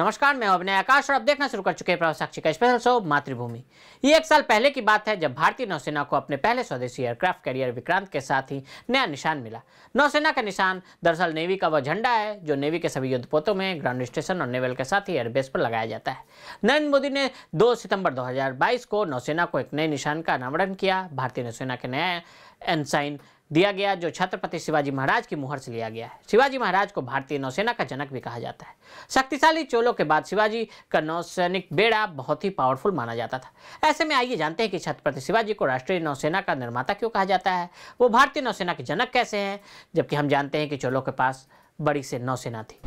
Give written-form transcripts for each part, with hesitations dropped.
नमस्कार, मैं अभिनय आकाश और अब देखना शुरू कर चुके हैं प्रभाव साक्षी का स्पेशल शो मातृभूमि। ये एक साल पहले की बात है जब भारतीय नौसेना को अपने पहले स्वदेशी एयरक्राफ्ट कैरियर विक्रांत के साथ ही नया निशान मिला। नौसेना का निशान दरअसल नेवी का वह झंडा है जो नेवी के सभी युद्धपोतों में ग्राउंड स्टेशन और नेवल के साथ ही एयरबेस पर लगाया जाता है। नरेंद्र मोदी ने 2 सितंबर 2022 को नौसेना को एक नए निशान का अनावरण किया। भारतीय नौसेना के नया एनसाइन दिया गया जो छत्रपति शिवाजी महाराज की मुहर से लिया गया है। शिवाजी महाराज को भारतीय नौसेना का जनक भी कहा जाता है। शक्तिशाली चोलों के बाद शिवाजी का नौसैनिक बेड़ा बहुत ही पावरफुल माना जाता था। ऐसे में आइए जानते हैं कि छत्रपति शिवाजी को राष्ट्रीय नौसेना का निर्माता क्यों कहा जाता है, वो भारतीय नौसेना के जनक कैसे हैं, जबकि हम जानते हैं कि चोलों के पास बड़ी से नौसेना थी।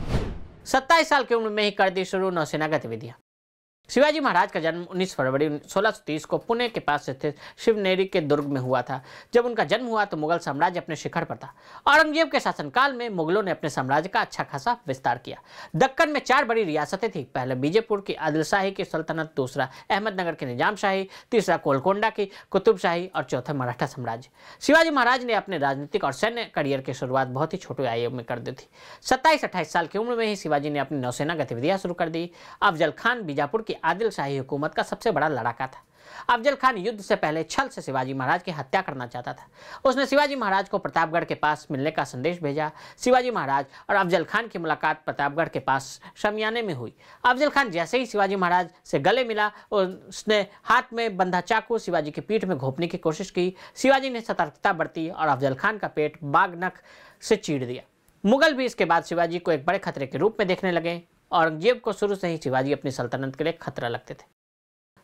27 साल की उम्र में ही कर दी शुरू नौसेना गतिविधियां। शिवाजी महाराज का जन्म 19 फरवरी 1630 को पुणे के पास स्थित शिवनेरी के दुर्ग में हुआ था। जब उनका जन्म हुआ तो मुगल साम्राज्य अपने शिखर पर था। औरंगजेब के शासनकाल में मुगलों ने अपने साम्राज्य का अच्छा खासा विस्तार किया। दक्कन में 4 बड़ी रियासतें थीं। पहले बीजेपुर की आदिलशाही की सल्तनत, दूसरा अहमदनगर की निजामशाही, तीसरा गोलकोंडा की कुतुबशाही और चौथा मराठा साम्राज्य। शिवाजी महाराज ने अपने राजनीतिक और सैन्य करियर की शुरुआत बहुत ही छोटी आयु में कर दी थी। 27-28 साल की उम्र में ही शिवाजी ने अपनी नौसेना गतिविधियां शुरू कर दी। अफजल खान बीजापुर की आदिल शाही हुकूमत का सबसे बड़ा लड़ाका था। अफजल खान युद्ध से पहले छल से शिवाजी महाराज की हत्या करना चाहता था। उसने शिवाजी महाराज को प्रतापगढ़ के पास मिलने का संदेश भेजा। शिवाजी महाराज और अफजल खान की मुलाकात प्रतापगढ़ के पास शमियाने में हुई। अफजल खान जैसे ही शिवाजी महाराज से गले मिला, उसने हाथ में बंधा चाकू शिवाजी की पीठ में घोंपने की कोशिश की। शिवाजी ने सतर्कता बरती और अफजल खान का पेट बाघ नख से चीर दिया। मुगल भी इसके बाद शिवाजी को एक बड़े खतरे के रूप में देखने लगे। औरंगजेब को शुरू से ही शिवाजी अपनी सल्तनत के लिए खतरा लगते थे।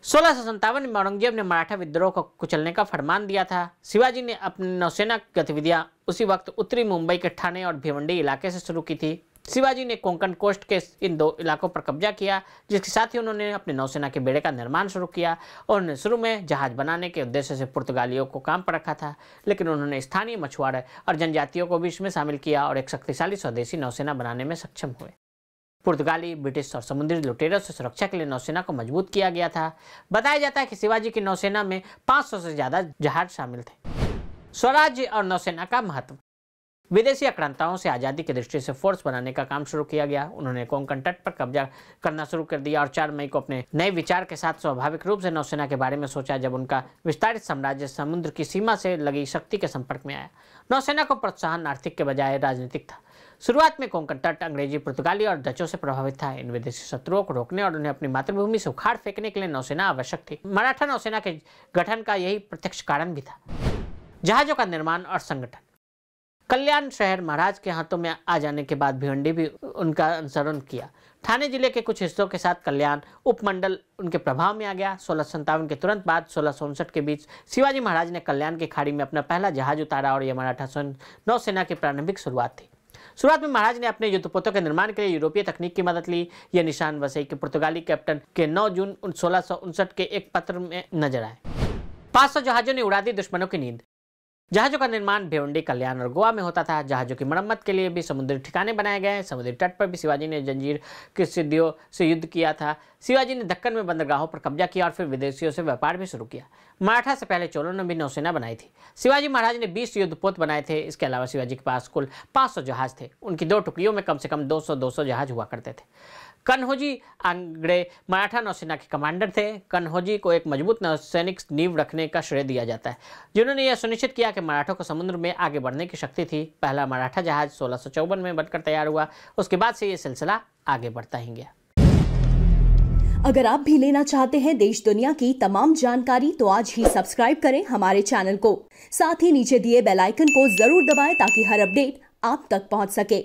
1657 में औरंगजेब ने मराठा विद्रोह को कुचलने का फरमान दिया था। शिवाजी ने अपनी नौसेना गतिविधियां उसी वक्त उत्तरी मुंबई के ठाणे और भिवंडी इलाके से शुरू की थी। शिवाजी ने कोंकण कोस्ट के इन 2 इलाकों पर कब्जा किया, जिसके साथ ही उन्होंने अपनी नौसेना के बेड़े का निर्माण शुरू किया। और उन्होंने शुरू में जहाज बनाने के उद्देश्य से पुर्तगालियों को काम पर रखा था, लेकिन उन्होंने स्थानीय मछुआरे और जनजातियों को भी इसमें शामिल किया और एक शक्तिशाली स्वदेशी नौसेना बनाने में सक्षम हुए। पुर्तगाली, ब्रिटिश और समुद्री लुटेरों से सुरक्षा के लिए नौसेना को मजबूत किया गया था। बताया जाता है कि शिवाजी की नौसेना में 500 से ज्यादा जहाज शामिल थे। स्वराज्य और नौसेना का महत्व। विदेशी आक्रांताओं से आज़ादी की दृष्टि से फोर्स बनाने का काम शुरू किया गया। उन्होंने कोंकण तट पर कब्जा करना शुरू कर दिया और 4 मई को अपने नए विचार के साथ स्वाभाविक रूप से नौसेना के बारे में सोचा, जब उनका विस्तारित साम्राज्य समुद्र की सीमा से लगी शक्ति के संपर्क में आया। नौसेना को प्रोत्साहन आर्थिक के बजाय राजनीतिक था। शुरुआत में कोंकण तट अंग्रेजी, पुर्तगाली और डचों से प्रभावित था। इन विदेशी शत्रुओं को रोकने और उन्हें अपनी मातृभूमि से उखाड़ फेंकने के लिए नौसेना आवश्यक थी। मराठा नौसेना के गठन का यही प्रत्यक्ष कारण भी था। जहाजों का निर्माण और संगठन। कल्याण शहर महाराज के हाथों में आ जाने के बाद भिवंडी भी उनका अनुसरण किया। ठाणे जिले के कुछ हिस्सों के साथ कल्याण उपमंडल उनके प्रभाव में आ गया। 1657 के तुरंत बाद 1659 के बीच शिवाजी महाराज ने कल्याण की खाड़ी में अपना पहला जहाज उतारा और यह मराठा नौसेना की प्रारंभिक शुरुआत थी। शुरुआत में महाराज ने अपने युद्धपोतों के निर्माण के लिए यूरोपीय तकनीक की मदद ली। यह निशान वसई के पुर्तगाली कैप्टन के 9 जून 1659 के एक पत्र में नजर आए। 500 जहाजों ने उड़ा दी दुश्मनों की नींद। जहाजों का निर्माण भिवंडी, कल्याण और गोवा में होता था। जहाजों की मरम्मत के लिए भी समुद्री ठिकाने बनाए गए। समुद्री तट पर भी शिवाजी ने जंजीर की सिद्धियों से युद्ध किया था। शिवाजी ने दक्कन में बंदरगाहों पर कब्जा किया और फिर विदेशियों से व्यापार भी शुरू किया। मराठा से पहले चोलों ने भी नौसेना बनाई थी। शिवाजी महाराज ने 20 युद्धपोत बनाए थे। इसके अलावा शिवाजी के पास कुल 500 जहाज थे। उनकी 2 टुकड़ियों में कम से कम 200 जहाज हुआ करते थे। कन्होजी आंग्रे मराठा नौसेना के कमांडर थे। कन्होजी को एक मजबूत नौसैनिक नींव रखने का श्रेय दिया जाता है, जिन्होंने यह सुनिश्चित किया कि मराठों को समुद्र में आगे बढ़ने की शक्ति थी। पहला मराठा जहाज 1654 में बनकर तैयार हुआ। उसके बाद से यह सिलसिला आगे बढ़ता ही गया। अगर आप भी लेना चाहते हैं देश दुनिया की तमाम जानकारी तो आज ही सब्सक्राइब करें हमारे चैनल को। साथ ही नीचे दिए बेल आइकन को जरूर दबाएं ताकि हर अपडेट आप तक पहुंच सके।